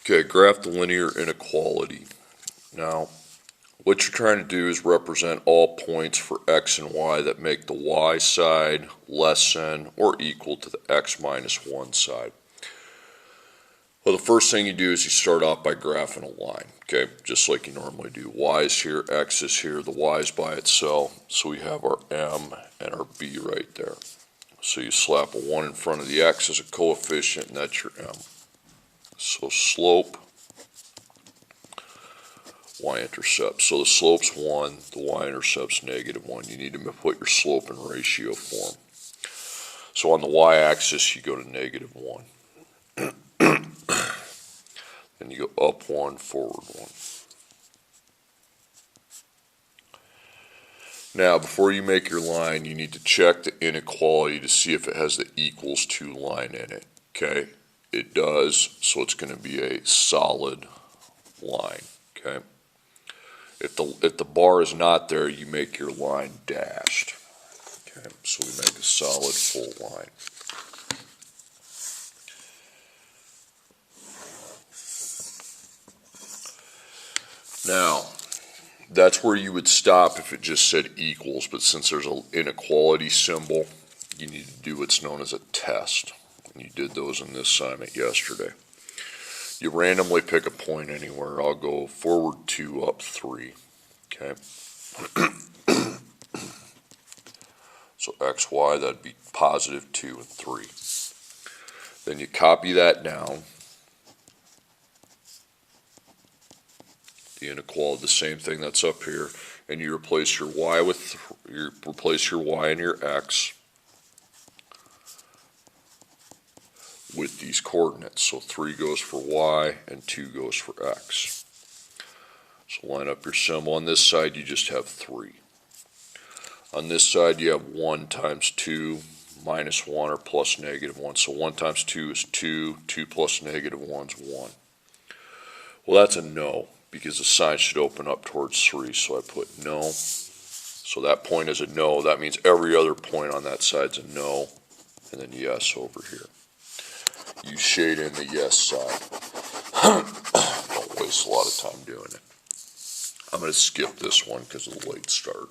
Okay, graph the linear inequality. Now, what you're trying to do is represent all points for x and y that make the y side less than or equal to the x minus 1 side. Well, the first thing you do is you start off by graphing a line, okay, just like you normally do. Y is here, x is here, the y is by itself, so we have our m and our b right there. So you slap a 1 in front of the x as a coefficient, and that's your m. So slope, y-intercept. So the slope's 1, the y-intercept's -1. You need to put your slope in ratio form. So on the y-axis, you go to -1. Then you go up 1, forward 1. Now, before you make your line, you need to check the inequality to see if it has the equals to line in it. Okay? It does, so it's going to be a solid line. Okay? If the bar is not there, you make your line dashed. Okay? So we make a solid full line. Now, that's where you would stop if it just said equals, but since there's an inequality symbol, you need to do what's known as a test. And you did those in this assignment yesterday. You randomly pick a point anywhere. I'll go forward 2, up 3. Okay. So x, y, that'd be positive 2 and 3. Then you copy that down. The inequality, the same thing that's up here, and you replace your y with replace your y and your x with these coordinates. So 3 goes for y and 2 goes for x. So line up your symbol. On this side you just have 3. On this side you have 1 times 2 minus 1 or plus -1. So 1 times 2 is 2, 2 plus -1 is 1. Well, that's a no, because the sign should open up towards 3, so I put no. So that point is a no. That means every other point on that side's a no, and then yes over here. You shade in the yes side. Don't waste a lot of time doing it. I'm going to skip this one because of the late start.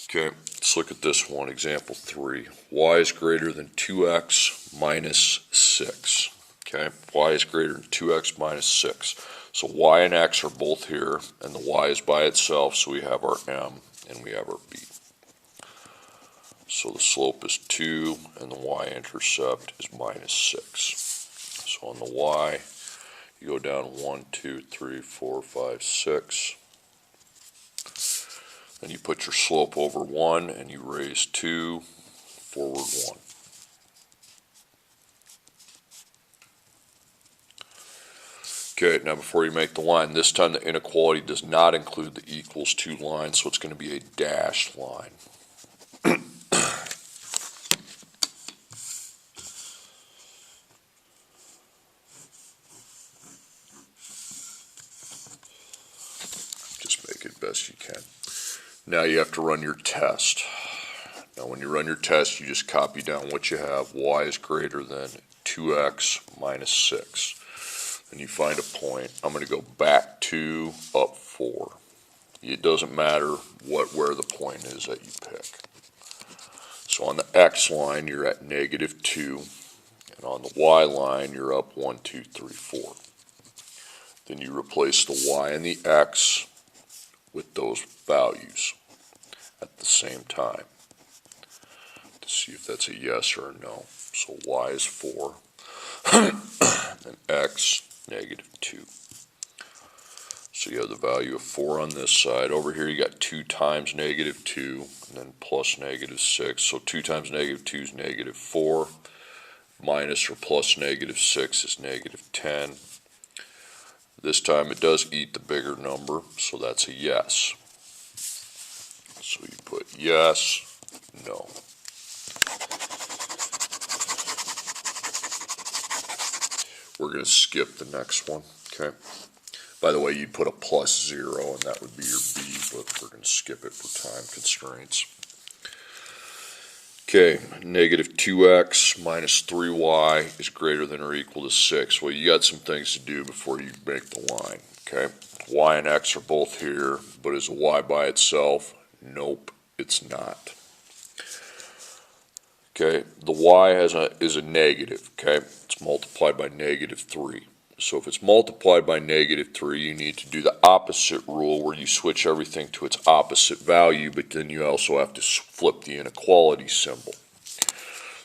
Okay, let's look at this one, example 3. Y is greater than 2x minus 6. Okay, y is greater than 2x minus 6. So y and x are both here, and the y is by itself, so we have our m and we have our b. So the slope is 2, and the y-intercept is minus 6. So on the y, you go down 1, 2, 3, 4, 5, 6. Then you put your slope over 1, and you raise 2, forward 1. Okay, now before you make the line, this time the inequality does not include the equals to line, so it's going to be a dashed line. Just make it best you can. Now you have to run your test. Now when you run your test, you just copy down what you have. Y is greater than 2x minus 6. And you find a point. I'm going to go back 2, up 4. It doesn't matter where the point is that you pick. So on the x line, you're at -2, and on the y line, you're up 1, 2, 3, 4. Then you replace the y and the x with those values at the same time to see if that's a yes or a no. So y is 4, and x -2. So you have the value of 4 on this side. Over here you got 2 times -2, and then plus -6. So 2 times -2 is -4. Minus or plus -6 is -10. This time it does eat the bigger number, so that's a yes. So you put yes, no. We're going to skip the next one, okay? By the way, you'd put a +0, and that would be your B, but we're going to skip it for time constraints. Okay, negative 2x minus 3y is greater than or equal to 6. Well, you got some things to do before you make the line, okay? Y and x are both here, but is a y by itself? Nope, it's not. Okay, the y is a negative, okay? It's multiplied by negative 3. So if it's multiplied by negative 3, you need to do the opposite rule where you switch everything to its opposite value, but then you also have to flip the inequality symbol.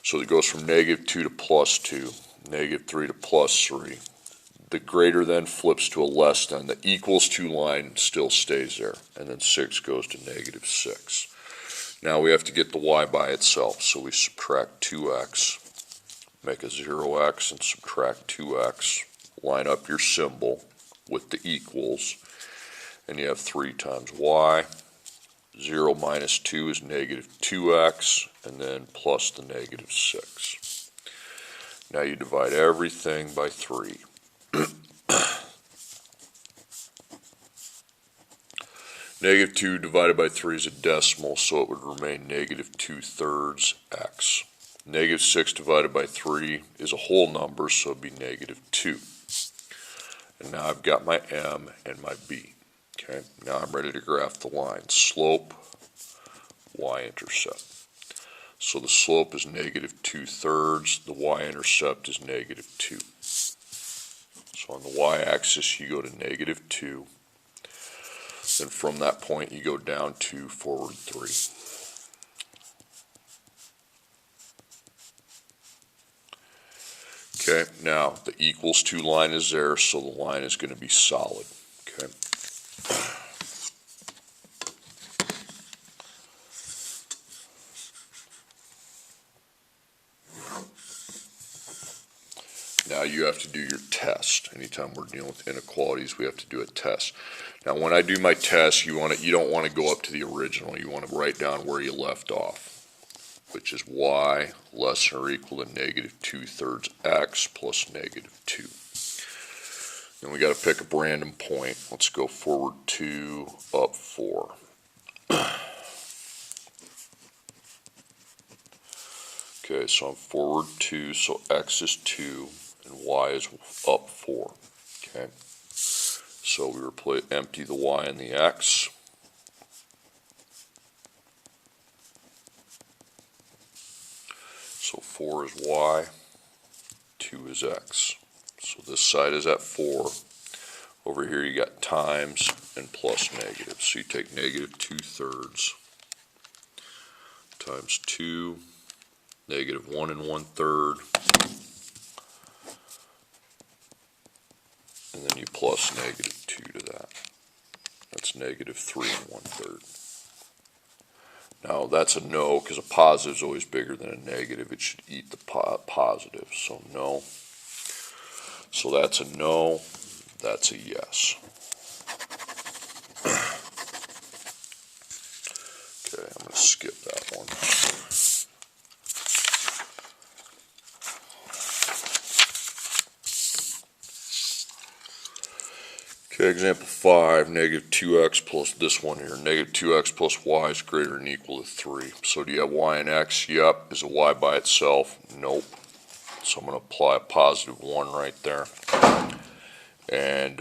So it goes from negative 2 to plus 2, negative 3 to plus 3. The greater than flips to a less than. The equals to line still stays there, and then 6 goes to negative 6. Now we have to get the y by itself, so we subtract 2x, make a 0x, and subtract 2x. Line up your symbol with the equals, and you have 3 times y. 0 minus 2 is negative 2x, and then plus the negative 6. Now you divide everything by 3. Negative 2 divided by 3 is a decimal, so it would remain negative 2/3 x. Negative 6 divided by 3 is a whole number, so it would be negative 2. And now I've got my m and my b. Okay, now I'm ready to graph the line. Slope, y-intercept. So the slope is negative 2/3, the y-intercept is negative 2. So on the y-axis you go to negative 2. Then from that point you go down to forward 3. Okay, now the equals to line is there, so the line is going to be solid. Okay. Now you have to do your test. Anytime we're dealing with inequalities, we have to do a test. Now when I do my test, you don't want to go up to the original. You want to write down where you left off, which is y less than or equal to negative 2/3 x plus negative 2. Then we got to pick a random point. Let's go forward 2, up 4. Okay, so I'm forward 2, so x is 2 and y is up 4. Okay, so we empty the y and the x. So 4 is y, 2 is x. So this side is at 4. Over here you got times and plus negative. So you take negative 2/3 times 2, negative 1 1/3, and then you plus negative 2 to that. That's negative 3 1/3. Now that's a no, because a positive is always bigger than a negative. It should eat the positive, so no. So that's a no, that's a yes. Okay, I'm going to skip that one. Okay, example 5, negative 2x plus this one here. Negative 2x plus y is greater than or equal to 3. So do you have y and x? Yep. Is a y by itself? Nope. So I'm going to apply a positive 1 right there. And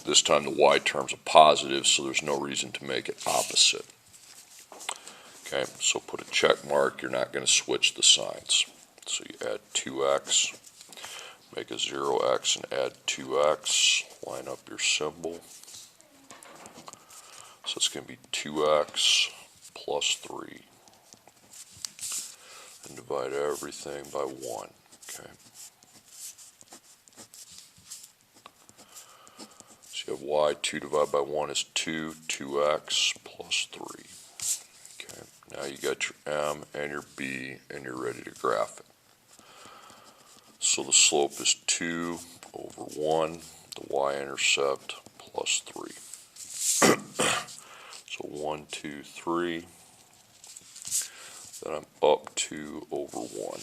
this time the y term's a positive, so there's no reason to make it opposite. Okay, so put a check mark. You're not going to switch the signs. So you add 2x. Make a 0x and add 2x, line up your symbol. So it's going to be 2x plus 3. And divide everything by 1. Okay. So you have y, 2 divided by 1 is 2, 2x plus 3. Okay. Now you got your m and your b, and you're ready to graph it. So the slope is 2 over 1, the y-intercept plus 3. So 1, 2, 3. Then I'm up 2 over 1.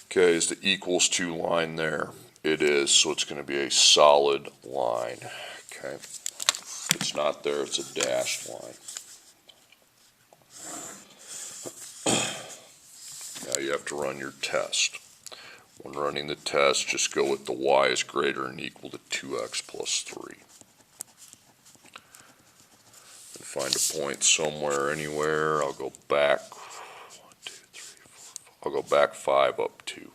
Okay, is the equals to line there? It is, so it's going to be a solid line. Okay. it's not there, it's a dashed line. Now you have to run your test. When running the test, just go with the y is greater than or equal to 2x plus 3. And find a point somewhere, anywhere. I'll go back 5 up 2.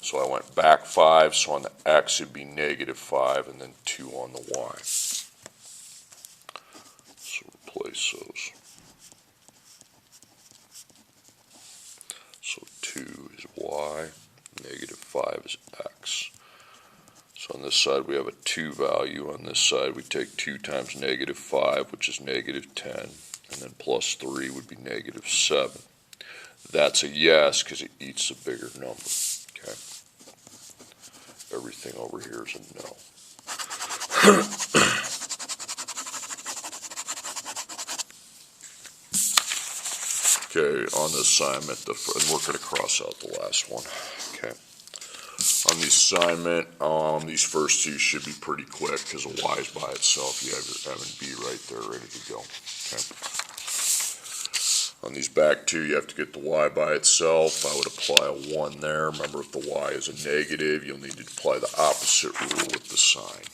So I went back 5, so on the x it'd be negative 5 and then 2 on the y. So replace those. So 2 is y, negative 5 is x. So on this side we have a 2 value. On this side we take 2 times negative 5, which is negative 10, and then plus 3 would be negative 7. That's a yes because it eats a bigger number. Okay. Everything over here is a no. Okay, on the assignment, and we're going to cross out the last one. Okay. On the assignment, these first two should be pretty quick because a y is by itself. You have your M and B right there ready to go. Okay. On these back two, you have to get the y by itself. I would apply a 1 there. Remember, if the y is a negative, you'll need to apply the opposite rule with the sign.